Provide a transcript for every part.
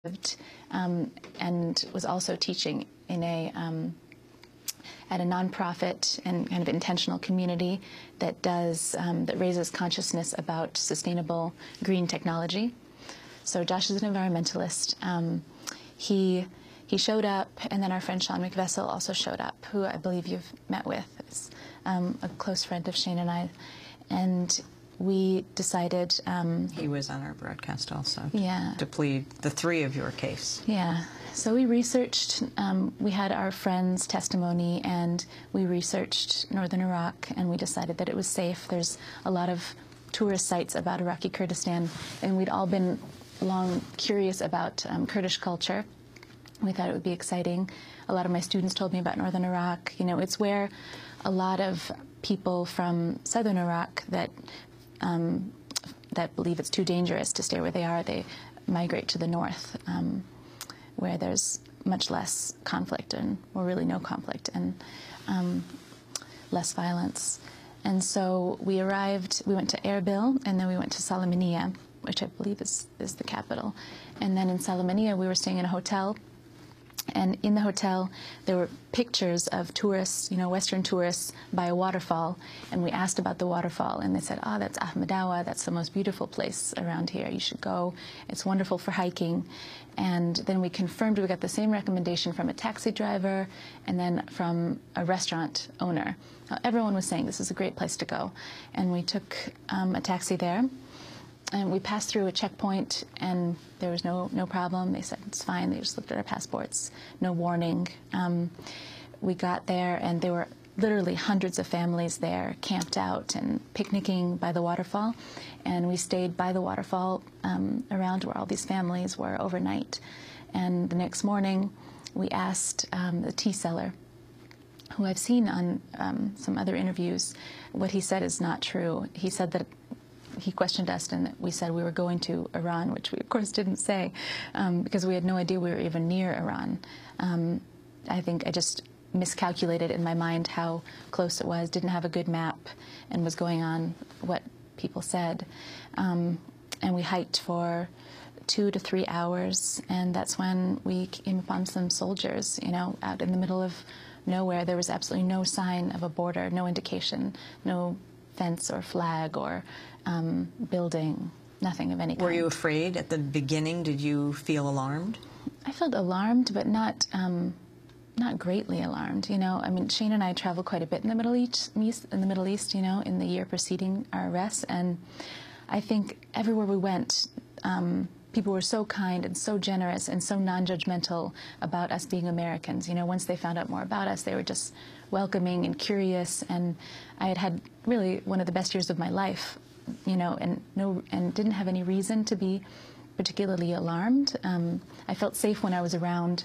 and was also teaching in at a nonprofit and kind of intentional community that that raises consciousness about sustainable green technology. So Josh is an environmentalist. He showed up, and then our friend Sean McVessel also showed up, who I believe you've met with. Is a close friend of Shane and I, and we decided... he was on our broadcast also, yeah, to plead the three of your case. Yeah. So we researched, we had our friend's testimony, and we researched northern Iraq, and we decided that it was safe. There's a lot of tourist sites about Iraqi Kurdistan, and we'd all been long curious about Kurdish culture. We thought it would be exciting. A lot of my students told me about northern Iraq. You know, it's where a lot of people from southern Iraq that believe it's too dangerous to stay where they are, they migrate to the north, where there's much less conflict, or really no conflict, and less violence. And so we arrived, we went to Erbil, and then we went to Salaminiya, which I believe is the capital. And then in Salaminiya, we were staying in a hotel. And in the hotel, there were pictures of tourists, you know, Western tourists, by a waterfall. And we asked about the waterfall, and they said, "Oh, that's Ahmadawa. That's the most beautiful place around here. You should go. It's wonderful for hiking." And then we confirmed we got the same recommendation from a taxi driver and then from a restaurant owner. Everyone was saying this is a great place to go. And we took a taxi there. And we passed through a checkpoint, and there was no problem. They said, it's fine. They just looked at our passports. No warning. We got there, and there were literally hundreds of families there, camped out and picnicking by the waterfall. And we stayed by the waterfall around where all these families were overnight. And the next morning, we asked the tea seller, who I've seen on some other interviews. What he said is not true. He said that he questioned us, and we said we were going to Iran, which we, of course, didn't say, because we had no idea we were even near Iran. I think I just miscalculated in my mind how close it was, didn't have a good map, and was going on what people said. And we hiked for 2 to 3 hours, and that's when we came upon some soldiers, you know, out in the middle of nowhere. There was absolutely no sign of a border, no indication, no fence or flag or building, nothing of any kind. Were you afraid at the beginning? Did you feel alarmed? I felt alarmed, but not greatly alarmed. You know, I mean, Shane and I traveled quite a bit in the Middle East, you know, in the year preceding our arrest, and I think everywhere we went, people were so kind and so generous and so non-judgmental about us being Americans. You know, once they found out more about us, they were just welcoming and curious, and I had really one of the best years of my life, you know, and didn't have any reason to be particularly alarmed. I felt safe when I was around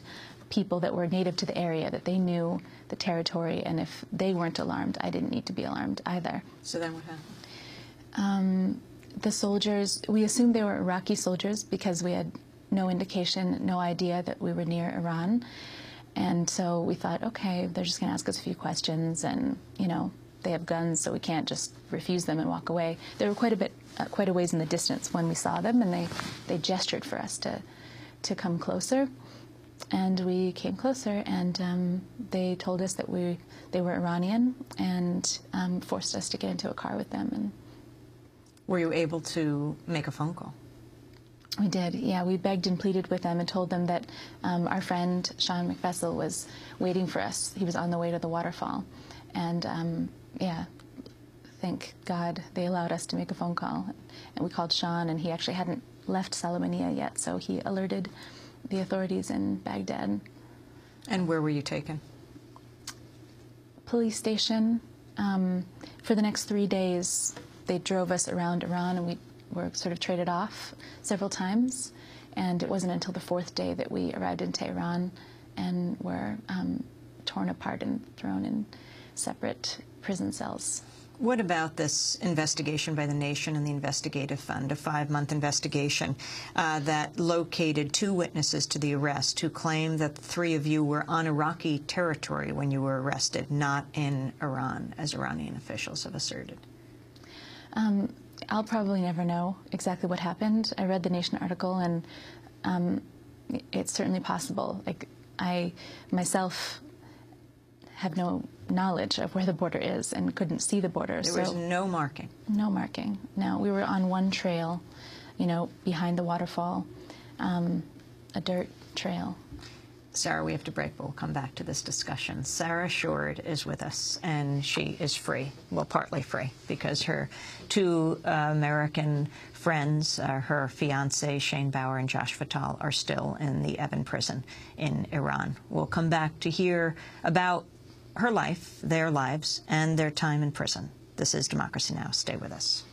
people that were native to the area, that they knew the territory, and if they weren't alarmed, I didn't need to be alarmed either. So then what happened? The soldiers, we assumed they were Iraqi soldiers because we had no indication, no idea that we were near Iran. And so we thought, okay, they're just going to ask us a few questions, and, you know, they have guns, so we can't just refuse them and walk away. They were quite a ways in the distance when we saw them, and they gestured for us to come closer. And we came closer, and they told us that they were Iranian, and forced us to get into a car with them. And were you able to make a phone call? We did, yeah. We begged and pleaded with them and told them that our friend Sean McVessel was waiting for us. He was on the way to the waterfall. And yeah, thank God they allowed us to make a phone call. And we called Sean, and he actually hadn't left Salaminiya yet, so he alerted the authorities in Baghdad. And where were you taken? Police station. For the next 3 days, they drove us around Iran, and we were sort of traded off several times. And it wasn't until the 4th day that we arrived in Tehran and were torn apart and thrown in separate prison cells. What about this investigation by the nation and the investigative fund, a 5-month investigation that located 2 witnesses to the arrest who claimed that the 3 of you were on Iraqi territory when you were arrested, not in Iran, as Iranian officials have asserted? I'll probably never know exactly what happened. I read the Nation article, and it's certainly possible. Like, I myself have no knowledge of where the border is and couldn't see the border. There was no marking? No marking, no. We were on one trail, you know, behind the waterfall, a dirt trail. Sarah, we have to break, but we'll come back to this discussion. Sarah Shourd is with us, and she is free, well, partly free, because her two American friends, her fiancé, Shane Bauer, and Josh Fatal, are still in the Evin prison in Iran. We'll come back to hear about her life, their lives, and their time in prison. This is Democracy Now! Stay with us.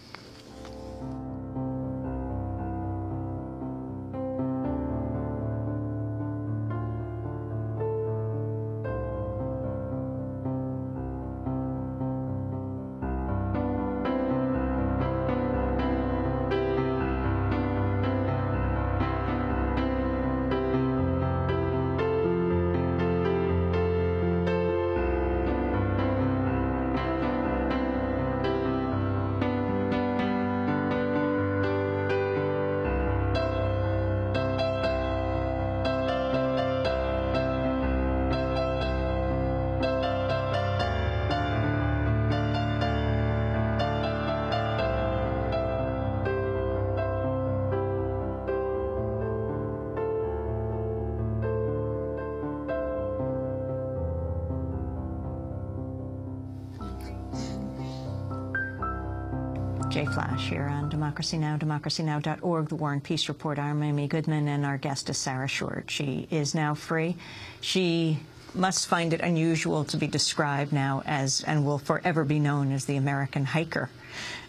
Jay Flash here on Democracy Now!, democracynow.org, The War and Peace Report. I'm Amy Goodman, and our guest is Sarah Shourd. She is now free. She must find it unusual to be described now as, and will forever be known as, the American hiker.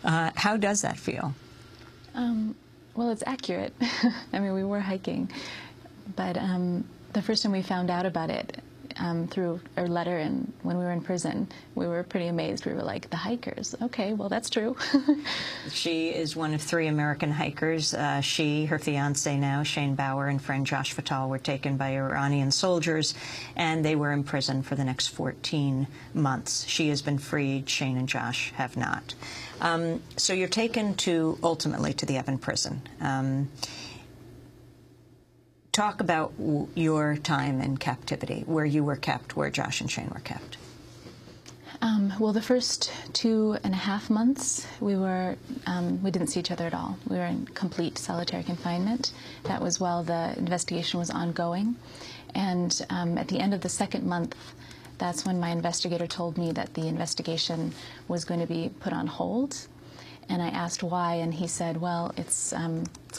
How does that feel? Well, it's accurate. I mean, we were hiking, but the first time we found out about it, through a letter, and when we were in prison, we were pretty amazed. We were like, the hikers. Okay, well, that's true. She is one of 3 American hikers. She, her fiancé now, Shane Bauer, and friend Josh Fatal were taken by Iranian soldiers, and they were in prison for the next 14 months. She has been freed. Shane and Josh have not. So you're taken ultimately to the Evin prison. Talk about your time in captivity, where you were kept, where Josh and Shane were kept. Well, the first 2.5 months, we didn't see each other at all. We were in complete solitary confinement. That was while the investigation was ongoing. And at the end of the 2nd month, that's when my investigator told me that the investigation was going to be put on hold. And I asked why, and he said, well, it's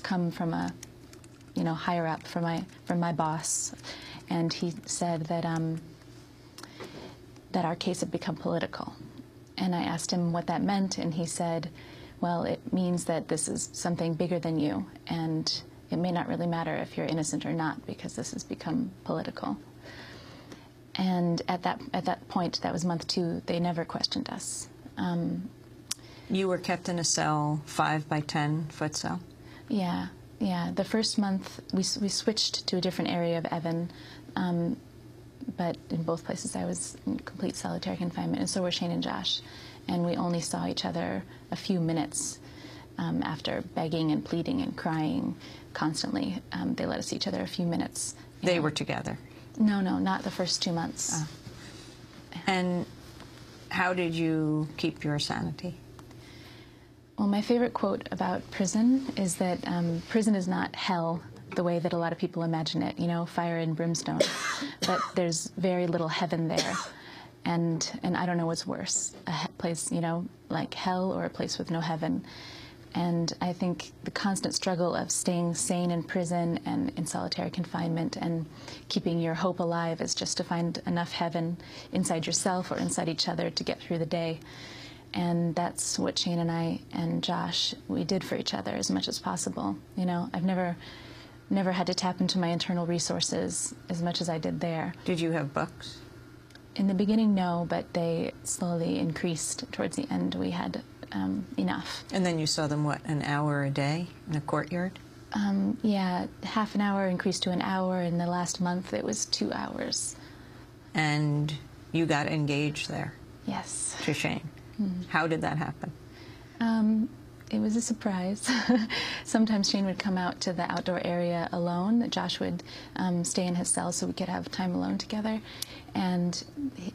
come from a higher up, from my boss, and he said that that our case had become political. And I asked him what that meant, and he said, well, it means that this is something bigger than you, and it may not really matter if you're innocent or not, because this has become political. And at that point, that was month 2, they never questioned us. You were kept in a cell, 5 by 10 foot cell? Yeah. Yeah, the first month we switched to a different area of Evin, but in both places I was in complete solitary confinement, and so were Shane and Josh. And we only saw each other a few minutes after begging and pleading and crying constantly. They let us see each other a few minutes. They were together? No, not the first 2 months. And how did you keep your sanity? Well, my favorite quote about prison is that prison is not hell the way that a lot of people imagine it, fire and brimstone. But there's very little heaven there. And I don't know what's worse, a place, like hell, or a place with no heaven. And I think the constant struggle of staying sane in prison and in solitary confinement and keeping your hope alive is just to find enough heaven inside yourself or inside each other to get through the day. And that's what Shane and I and Josh, we did for each other as much as possible. I've never had to tap into my internal resources as much as I did there. Did you have books? In the beginning, no, but they slowly increased. Towards the end, we had enough. And then you saw them, what, an hour a day in a courtyard? Yeah, half an hour increased to an hour. In the last month, it was 2 hours. And you got engaged there? Yes. To Shane? Mm-hmm. How did that happen? it was a surprise. Sometimes Shane would come out to the outdoor area alone. Josh would stay in his cell so we could have time alone together. And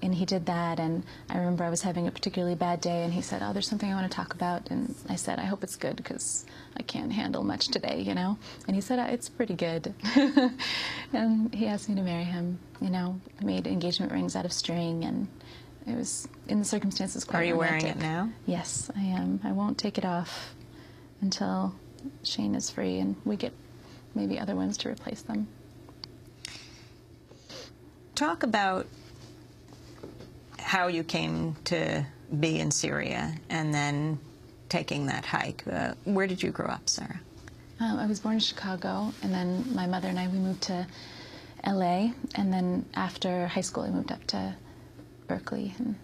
he did that, and I remember I was having a particularly bad day, and he said, oh, there's something I want to talk about. And I said, I hope it's good, because I can't handle much today, you know? And he said, it's pretty good. And he asked me to marry him, you know. I made engagement rings out of string, and it was, in the circumstances, quite romantic. Are you wearing it now? Yes, I am. I won't take it off until Shane is free and we get maybe other ones to replace them. Talk about how you came to be in Syria and then taking that hike. Where did you grow up, Sarah? I was born in Chicago, and then my mother and I, we moved to LA, and then after high school I moved up to Berkeley. And